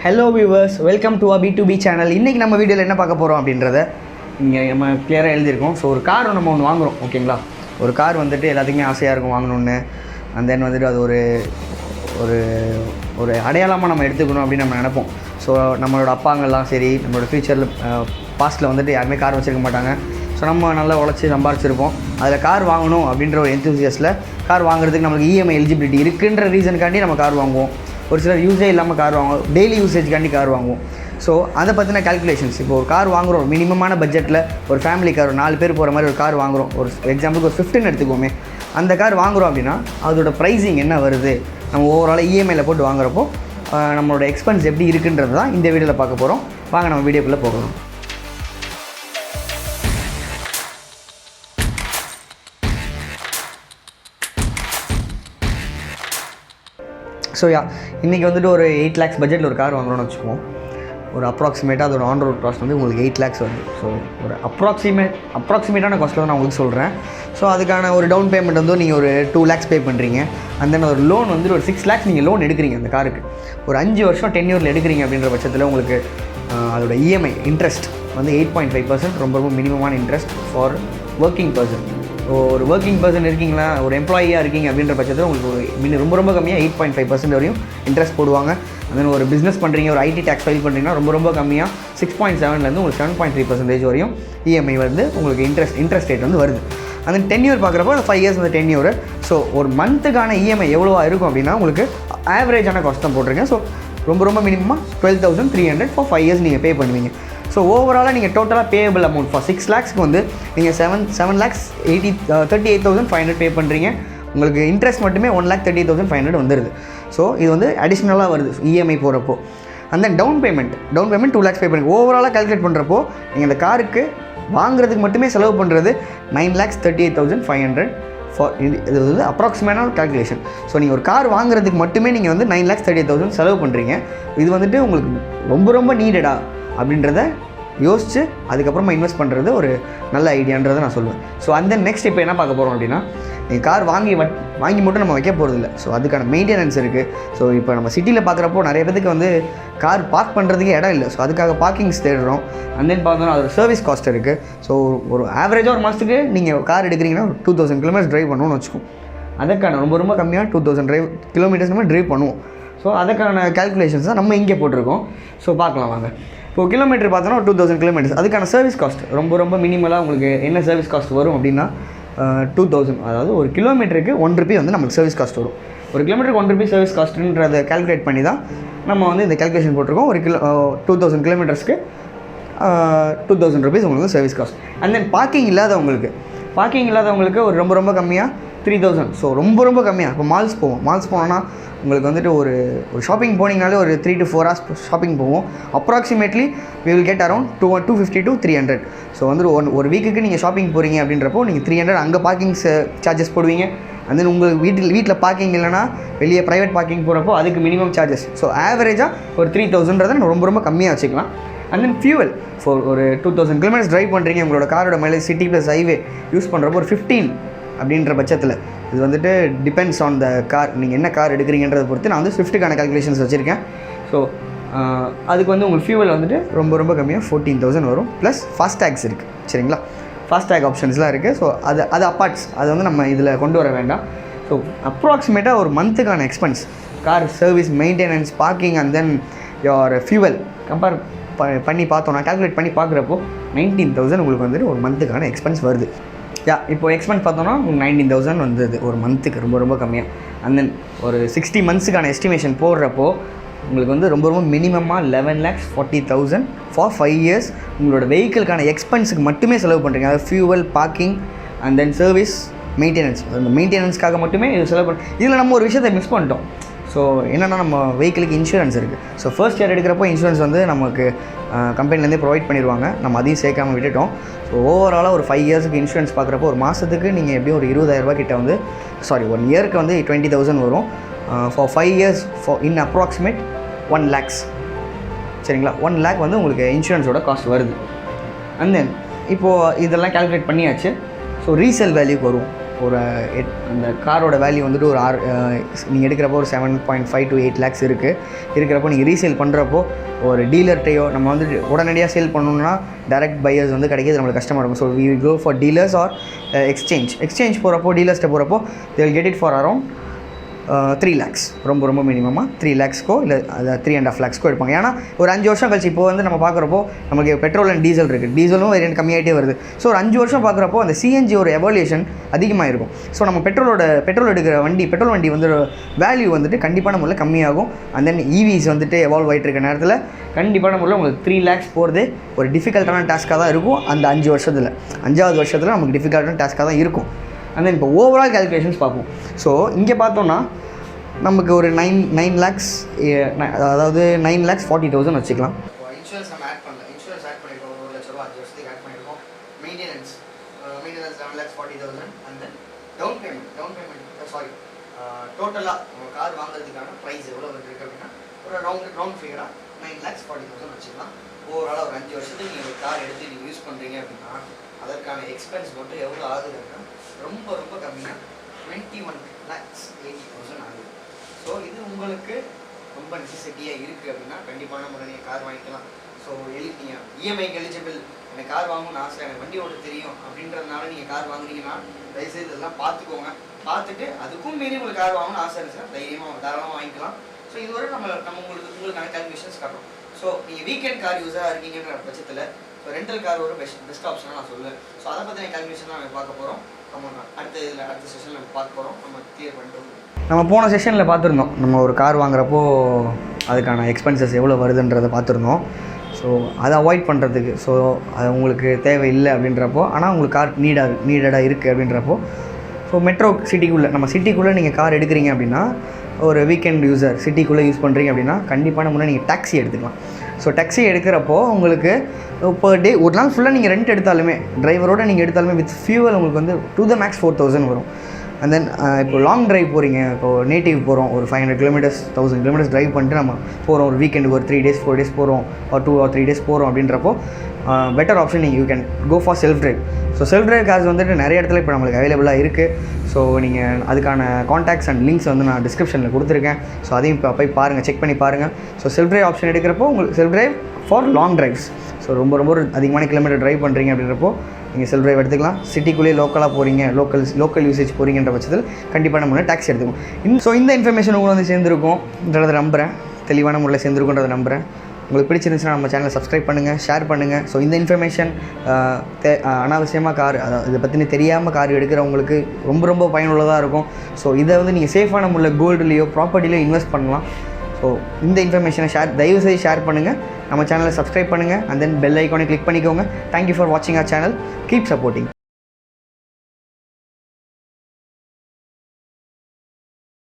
Hello viewers, welcome to B2B channel. இன்றைக்கி நம்ம வீடியோவில் என்ன பார்க்க போகிறோம் அப்படின்றத இங்கே நம்ம கிளியராக எழுதியிருக்கோம். ஸோ ஒரு கார் நம்ம ஒன்று வாங்குகிறோம், ஓகேங்களா? ஒரு கார் வந்துட்டு எல்லாத்துக்குமே ஆசையாக இருக்கும் வாங்கணுன்னு. அண்ட் தென் வந்துட்டு அது ஒரு ஒரு ஒரு அடையாளமாக நம்ம எடுத்துக்கணும் அப்படின்னு நம்ம நினைப்போம். ஸோ நம்மளோட அப்பாங்கள்லாம் சரி, நம்மளோட ஃப்யூச்சரில் பாஸ்ட்டில் வந்துட்டு யாருமே கார் வச்சுருக்க மாட்டாங்க. ஸோ நம்ம நல்லா உழைச்சி சம்பாரிச்சிருப்போம். அதில் கார் வாங்கணும் அப்படின்ற ஒரு எந்தூசியஸில் கார் வாங்குறதுக்கு நம்மளுக்கு இஎம்ஐ எலிஜிபிலிட்டி இருக்குன்ற ரீசனுக்காண்டி நம்ம கார் வாங்குவோம். ஒரு சிலர் யூஸே இல்லாமல் கார் வாங்குவோம், டெய்லி யூசேஜ்காண்டி கார் வாங்குவோம். ஸோ அதை பற்றின கால்குலேஷன்ஸ், இப்போ ஒரு கார் வாங்குகிறோம் மினிமமான பட்ஜெட்டில், ஒரு ஃபேமிலி கார், ஒரு 4 பேர் போகிற மாதிரி ஒரு கார் வாங்குகிறோம். ஒரு எக்ஸாம்பிளுக்கு ஒரு 15 எடுத்துக்கோமே, அந்த கார் வாங்குகிறோம் அப்படின்னா அதோட ப்ரைஸிங் என்ன வருது, நம்ம ஓவராலாக இஎம்ஐயில் போட்டு வாங்குறப்போ நம்மளோட எக்ஸ்பென்ஸ் எப்படி இருக்குன்றது தான் இந்த வீடியோவில் பார்க்க போகிறோம். வாங்க நம்ம வீடியோக்குள்ளே போகணும். ஸோ இன்றைக்கி வந்துட்டு ஒரு 8 lakhs பட்ஜெட்டில் ஒரு கார் வாங்குறோன்னு வச்சுக்குவோம். ஒரு அப்ராக்சிமேட்டாக அதோட ஆன் ரோட் காஸ்ட் வந்து உங்களுக்கு 8 lakhs வருது. ஸோ ஒரு அப்ராக்சிமேட்டான காஸ்ட்டில் நான் உங்களுக்கு சொல்கிறேன். ஸோ அதுக்கான ஒரு டவுன் பேமெண்ட் வந்து நீங்கள் ஒரு 2 lakhs பே பண்ணுறீங்க. அண்ட் தென் ஒரு லோன் வந்துட்டு ஒரு 6 lakhs நீங்கள் லோன் எடுக்கிறீங்க அந்த காருக்கு. ஒரு 5 வருஷம் டென்யூரில் எடுக்கிறீங்க அப்படின்ற பட்சத்தில் உங்களுக்கு அதோட இஎம்ஐ இன்ட்ரெஸ்ட் வந்து 8.5%, ரொம்ப மினிமமான இன்ட்ரெஸ்ட் ஃபார் ஒர்க்கிங் பர்சன். ஒரு ஒர்க்கிங் பர்சன் இருக்கீங்களா, ஒரு எம்ப்ளாயியாக இருக்கீங்க அப்படின்ற பட்சத்தில் உங்களுக்கு ரொம்ப கம்மியாக 8.5% வரையும் இன்ட்ரெஸ்ட் போடுவாங்க. தென் ஒரு பிஸ்னஸ் பண்ணுறீங்க, ஒரு ஐடி டேக்ஸ் ஃபைல் பண்ணுறீங்கன்னா ரொம்ப கம்மியாக 6.7லேருந்து உங்களுக்கு 7.3% வரையும் இஎம்ஐ வந்து உங்களுக்கு இன்ட்ரெஸ்ட் ரேட் வந்து வருது. அந்த 10 year பார்க்குறப்போ 5 years வந்து 10 year. ஸோ ஒரு மந்த்துக்கான இஎம்ஐ எவ்வளோவா இருக்கும் அப்படின்னா உங்களுக்கு ஆவரேஜான காஸ்ட் தான் போட்டிருக்கேன். ஸோ ரொம்ப மினிமமாக 12,300 ஃபார் 5 years நீங்கள் பே பண்ணுவீங்க. ஸோ ஓவராலாக நீங்கள் டோட்டலாக பேயபிள் அமௌண்ட் ஃபார் 6 lakhsக்கு வந்து நீங்கள் 7,38,500 பே பண்ணுறீங்க. உங்களுக்கு இன்ட்ரெஸ்ட் மட்டுமே 1,38,500 வந்துடுது. ஸோ இது வந்து அடிஷ்னலாக வருது இஎம்ஐ போகிறப்போ. அந்த டவுன் பேமெண்ட் 2 lakhs பே பண்ணுங்க. ஓவராலாக கால்குலேட் பண்ணுறப்போ நீங்கள் இந்த காருக்கு வாங்குறதுக்கு மட்டுமே செலவு பண்ணுறது 9,38,500 ஃபார் இது வந்து அப்ராக்சிமேட்டான கால்குலேஷன். ஸோ நீங்கள் ஒரு கார் வாங்குறதுக்கு மட்டுமே நீங்கள் வந்து 9,38,000 செலவு பண்ணுறீங்க. இது வந்துட்டு உங்களுக்கு ரொம்ப நீடடா அப்படின்றத யோசித்து அதுக்கப்புறமா இன்வெஸ்ட் பண்ணுறது ஒரு நல்ல ஐடியான்றதை நான் சொல்லுவேன். ஸோ அந்த நெக்ஸ்ட் இப்போ என்ன பார்க்க போகிறோம் அப்படின்னா, நீங்கள் கார் வாங்கி மட்டும் நம்ம வைக்க போகிறது இல்லை. ஸோ அதுக்கான மெயின்டெனன்ஸ் இருக்குது. ஸோ இப்போ நம்ம சிட்டியில் பார்க்குறப்போ நிறைய பேருக்கு வந்து கார் பார்க் பண்ணுறதுக்கே இடம் இல்லை. ஸோ அதுக்காக பார்க்கிங்ஸ் தேடுறோம். அண்ட் தென் பார்த்தோன்னா அதோட சர்வீஸ் காஸ்ட் இருக்குது. ஸோ ஒரு ஆவரேஜாக ஒரு மாதத்துக்கு நீங்கள் கார் எடுக்கிறீங்கன்னா 2,000 kilometers ட்ரைவ் பண்ணணும்னு வச்சுக்கோம். அதற்கான ரொம்ப கம்மியாக 2,000 kilometers நம்ம ட்ரைவ் பண்ணுவோம். ஸோ அதுக்கான கால்குலேஷன்ஸ் தான் நம்ம இங்கே போட்டிருக்கோம். ஸோ பார்க்கலாம் வாங்க. இப்போ கிலோமீட்டர் பார்த்தோன்னா 2,000 kilometers, அதுக்கான சர்வீஸ் காஸ்ட் ரொம்ப மினிமலாக உங்களுக்கு என்ன சர்வீஸ் காஸ்ட் வரும் அப்படின்னா 2,000, அதாவது ஒரு கிலோமீட்டருக்கு 1 rupee வந்து நமக்கு சர்வீஸ் காஸ்ட் வரும். ஒரு கிலோமீட்டருக்கு 1 rupee சர்வீஸ் காஸ்ட்டுன்றதை கால்குலேட் பண்ணி தான் நம்ம வந்து இந்த கால்குலேஷன் போட்டிருக்கோம். ஒரு 2,000 kilometersக்கு 2,000 rupees உங்களுக்கு service cost. And then parking இல்லாதவங்களுக்கு ஒரு ரொம்ப கம்மியாக 3,000. ஸோ ரொம்ப கம்மியாக. இப்போ மால்ஸ் போனோன்னா உங்களுக்கு வந்துட்டு ஒரு ஷாப்பிங் போனீங்கனாலே ஒரு 3 to 4 hours ஷாப்பிங் போவோம். Approximately we will get around 250 to 300. So வந்து ஒரு வீக்குக்கு நீங்கள் ஷாப்பிங் போகிறீங்க அப்படின்றப்போ நீங்கள் 300 அங்கே பார்க்கிங் சார்ஜஸ் போடுவீங்க. அண்ட் தென் உங்களுக்கு வீட்டில் பார்க்கிங் இல்லைனா வெளியே ப்ரைவேட் பார்க்கிங் போகிறப்போ அதுக்கு மினிமம் சார்ஜஸ். ஸோ ஆவரேஜாக ஒரு 3,000ன்றதை ரொம்ப கம்மியாக வச்சுக்கலாம். அண்ட் தென் ஃபியூவல் ஃபார் ஒரு 2,000 kilometers ட்ரைவ் பண்ணுறீங்க, உங்களோட காரோட mileage city plus highway use பண்ணுறப்போ ஒரு 15 அப்படின்ற பட்சத்தில் இது வந்துட்டு டிபெண்ட்ஸ் ஆன் த கார், நீங்கள் என்ன கார் எடுக்கிறீங்கன்றதை பொறுத்து நான் வந்து ஸ்விஃப்ட்டுக்கான கால்குலேஷன்ஸ் வச்சுருக்கேன். ஸோ அதுக்கு வந்து உங்களுக்கு ஃபியூவல் வந்துட்டு ரொம்ப கம்மியாக 14,000 வரும். ப்ளஸ் ஃபாஸ்டேக்ஸ் இருக்குது, சரிங்களா? ஃபாஸ்டேக் ஆப்ஷன்ஸ்லாம் இருக்குது. ஸோ அது அப்பார்ட்ஸ், அது வந்து நம்ம இதில் கொண்டு வர வேண்டாம். ஸோ அப்ராக்சிமேட்டாக ஒரு மந்த்துக்கான expense, car service, maintenance, parking and then your fuel compare பண்ணி பார்த்தோன்னா, கால்குலேட் பண்ணி பார்க்குறப்போ 19,000 உங்களுக்கு வந்துட்டு ஒரு மந்த்துக்கான எக்ஸ்பென்ஸ் வருது. இப்போ எக்ஸ்பென்ஸ் பார்த்தோன்னா உங்களுக்கு 19,000 வந்தது ஒரு மந்த்துக்கு, ரொம்ப கம்மியாக. அண்ட் தென் ஒரு 60 monthsக்கான எஸ்டிமேஷன் போடுறப்போ உங்களுக்கு வந்து ரொம்ப மினிமமாக 11,40,000 ஃபார் 5 years உங்களோட வெஹிக்கிளுக்கான எக்ஸ்பென்ஸுக்கு மட்டுமே செலவு பண்ணுறீங்க. அதாவது fuel, parking and then service, maintenance. அந்த மெயின்டெனன்ஸ்க்காக மட்டுமே இது செலவு இதில் நம்ம ஒரு விஷயத்தை மிஸ் பண்ணிட்டோம். ஸோ என்னென்னா நம்ம வெஹிக்கிளுக்கு இன்சூரன்ஸ் இருக்குது. ஸோ ஃபர்ஸ்ட் இயர் எடுக்கிறப்போ இன்சூரன்ஸ் வந்து நமக்கு கம்பெனிலேருந்தே ப்ரொவைட் பண்ணிடுவாங்க. நம்ம அதையும் சேர்க்காமல் விட்டுட்டோம். ஸோ ஓவராலாக ஒரு 5 yearsக்கு இன்சூரன்ஸ் பார்க்குறப்போ ஒரு மாதத்துக்கு நீங்கள் எப்படியும் ஒரு 20,000 கிட்ட வந்து 1 yearக்கு வந்து 20,000 வரும். For 5 years in approximate 1 lakhs, சரிங்களா? 1 lakh வந்து உங்களுக்கு இன்சூரன்ஸோட காஸ்ட் வருது. அண்ட் தென் இப்போது இதெல்லாம் கால்குலேட் பண்ணியாச்சு. ஸோ ரீசேல் வேல்யூக்கு வரும். ஒரு அந்த காரோட வேல்யூ வந்துட்டு ஒரு நீங்கள் எடுக்கிறப்போ ஒரு 7.5 to 8 lakhs இருக்கிறப்போ நீங்கள் ரீசேல் பண்ணுறப்போ ஒரு டீலர்கிட்டையோ நம்ம வந்துட்டு உடனடியாக சேல் பண்ணணும்னா டைரக்ட் பையர்ஸ் வந்து கிடைக்கிது நம்மளுக்கு கஷ்டமாக இருக்கும். So we go for dealers or exchange போகிறப்போ டீலர்ஸ்ட்டை போகிறப்போ they will get it for around 3 lakhs ரொம்ப மினிமமாக 3 lakhsக்கோ இல்லை அது 3.5 lakhsக்கோ எடுப்பாங்க. ஏன்னா ஒரு 5 வருஷம் கழிச்சு இப்போ வந்து நம்ம பார்க்குறப்போ நமக்கு பெட்ரோல் அண்ட் டீசல் இருக்குது, டீசலும் வேரியன்ட் கம்மியாகிட்டே வருது. ஸோ ஒரு 5 வருஷம் பார்க்குறப்போ அந்த சிஎன்ஜி ஒரு எவல்யூஷன் அதிகமாக இருக்கும். ஸோ நம்ம பெட்ரோல் எடுக்கிற பெட்ரோல் வண்டி வந்து வேல்யூ வந்துட்டு கண்டிப்பான முறையில் கம்மியாகும். அண்ட் தென் ஈவிஸ் வந்துட்டு எவால்வ் ஆகிட்டு இருக்க நேரத்தில் கண்டிப்பான முறையில் உங்களுக்கு 3 lakhs போகிறதே ஒரு டிஃபிகல்ட்டான டாஸ்க்காக தான் இருக்கும். அந்த 5 வருஷத்தில் 5வது வருஷத்தில் நமக்கு டிஃபிகல்ட்டான டாஸ்க்காக தான் இருக்கும். அண்ட் தென் இப்போ ஓவரால் கேல்குலேஷன்ஸ் பார்ப்போம். ஸோ இங்கே பார்த்தோன்னா நமக்கு ஒரு 9 lakhs, அதாவது 9,40,000 வச்சுக்கலாம். இன்சூரன்ஸ் நம்ம ஆட் பண்ணல, இன்சூரன்ஸ் ஆட் பண்ணியிருக்கோம், 1 லட்ச ரூபா 5 வருஷத்துக்கு ஆட் பண்ணியிருக்கோம். Maintenance 7,40,000. And then down payment sorry டோட்டலாக உங்கள் கார் வாங்குறதுக்கான ப்ரைஸ் எவ்வளோ இருக்குது அப்படின்னா ஒரு ரவுண்ட் ஃபிகராக 9,40,000 வச்சுக்கலாம். ஓவராலாக ஒரு 5 வருஷத்துக்கு நீங்கள் ஒரு கார் எடுத்து நீங்கள் யூஸ் பண்ணுறீங்க அப்படின்னா அதற்கான எக்ஸ்பென்ஸ் மட்டும் எவ்வளோ ஆகுதுன்னா ரொம்ப கம்மியாக 21,80,000 ஆகுது. ஸோ இது உங்களுக்கு ரொம்ப நெசசிட்டியாக இருக்குது அப்படின்னா கண்டிப்பான முறை நீங்கள் கார் வாங்கிக்கலாம். ஸோ நீங்கள் இஎம்ஐக்கு எலிஜிபிள், எனக்கு கார் வாங்கணும்னு ஆசை, எனக்கு வண்டி ஓட்ட தெரியும் அப்படின்றதுனால நீங்கள் கார் வாங்குறீங்கன்னா தயவுசெய்து இதெல்லாம் பார்த்துக்கோங்க. பார்த்துட்டு அதுக்கும் மீறி உங்களுக்கு கார் வாங்கணும்னு ஆசை இருக்குது சார், தைரியமாக தாராளமாக வாங்கிக்கலாம். ஸோ இதுவரை நம்ம உங்களுக்கான கால்குலேஷன்ஸ் காட்டுறோம். ஸோ நீங்கள் வீக்கெண்ட் கார் யூஸராக இருக்கீங்கன்ற பட்சத்தில் ஸோ ரெண்டல் கார் ஒரு பெஸ்ட் ஆப்ஷனாக நான் சொல்லுவேன். ஸோ அதை பற்றின கால்குலேஷன் நம்ம பார்க்க போகிறோம். அடுத்த செஷனில் நம்ம பார்க்க போகிறோம். நம்ம கிளியர் பண்ணிட்டு நம்ம போன செஷனில் பார்த்துருந்தோம், நம்ம ஒரு கார் வாங்குறப்போ அதுக்கான எக்ஸ்பென்சஸ் எவ்வளோ வருதுன்றதை பார்த்துருந்தோம். ஸோ அதை அவாய்ட் பண்ணுறதுக்கு, ஸோ அது உங்களுக்கு தேவையில்லை அப்படின்றப்போ, ஆனால் உங்களுக்கு கார் நீடடாக இருக்குது அப்படின்றப்போ, ஸோ மெட்ரோ நம்ம சிட்டிக்குள்ளே நீங்கள் கார் எடுக்கிறீங்க அப்படின்னா ஒரு வீக்கெண்ட் யூஸர் சிட்டிக்குள்ளே யூஸ் பண்ணுறீங்க அப்படின்னா கண்டிப்பான முன்னே நீங்கள் டாக்ஸி எடுத்துக்கலாம். ஸோ டாக்ஸி எடுக்கிறப்போ உங்களுக்கு பர் டே ஒரு நாள் ஃபுல்லாக நீங்கள் ரெண்ட் எடுத்தாலுமே டிரைவரோடு நீங்கள் எடுத்தாலுமே வித் ஃபியூவல் உங்களுக்கு வந்து to the max 4,000 வரும். அண்ட் தென் இப்போ லாங் ட்ரைவ் போகிறீங்க, இப்போது நேட்டிவ் போகிறோம், ஒரு 500 kilometers 1,000 kilometers ட்ரைவ் பண்ணிட்டு நம்ம போகிறோம், ஒரு வீக்கெண்டுக்கு ஒரு 3 days 4 days போகிறோம், ஒரு 2 or 3 days போகிறோம் அப்படின்றப்போ better option you can go for self drive. So self drive cars வந்துட்டு நிறைய இடத்துல இப்போ நம்மளுக்கு அவைலபிளாக இருக்குது. ஸோ நீங்கள் அதுக்கான காண்டாக்ட்ஸ் அண்ட் லிங்க்ஸ் வந்து நான் டிஸ்கிரிப்ஷனில் கொடுத்துருக்கேன். ஸோ அதையும் இப்போ போய் பாருங்கள், செக் பண்ணி பாருங்கள். ஸோ செல்ஃப் ட்ரைவ் ஆப்ஷன் எடுக்கிறப்போ உங்களுக்கு self drive for long drives, so ரொம்ப அதிகமான கிலோமீட்டர் ட்ரைவ் பண்ணுறீங்க அப்படின்றப்போ நீங்கள் செல்ஃப் ட்ரைவ் எடுத்துக்கலாம். சிட்டிக்குள்ளேயே லோக்கலாக போகிறீங்க, லோக்கல் யூசேஜ் போகிறீங்கன்ற பட்சத்தில் கண்டிப்பாக நம்ம டாக்ஸி எடுத்துக்கும். ஸோ இந்த இன்ஃபர்மேஷன் உங்களுக்கு வந்து சேர்ந்துருக்கும்ன்றதை நம்புகிறேன், தெளிவான முறையில் சேர்ந்துருக்குன்றதை நம்புகிறேன். உங்களுக்கு பிடிச்சிருந்துச்சுன்னா நம்ம சேனலை சப்ஸ்கிரைப் பண்ணுங்கள், ஷேர் பண்ணுங்கள். ஸோ இந்த இன்ஃபர்மேஷன் அனாவசியமாக கார், அதாவது இதை பற்றி தெரியாமல் கார் எடுக்கிறவங்களுக்கு ரொம்ப பயனுள்ளதாக இருக்கும். ஸோ இதை வந்து நீங்கள் சேஃபான முறையில் கோல்டுலேயோ ப்ராப்பர்ட்டிலையோ இன்வெஸ்ட் பண்ணலாம். ஸோ இந்த இன்ஃபர்மேஷனை தயவுசெய்து ஷேர் பண்ணுங்கள், நம்ம சேனலை சப்ஸ்கிரைப் பண்ணுங்கள், அண்ட் தென் பெல் ஐக்கானை கிளிக் பண்ணிக்கோங்க. தேங்க்யூ ஃபார் வாட்சிங் அவர் சேனல். Keep supporting.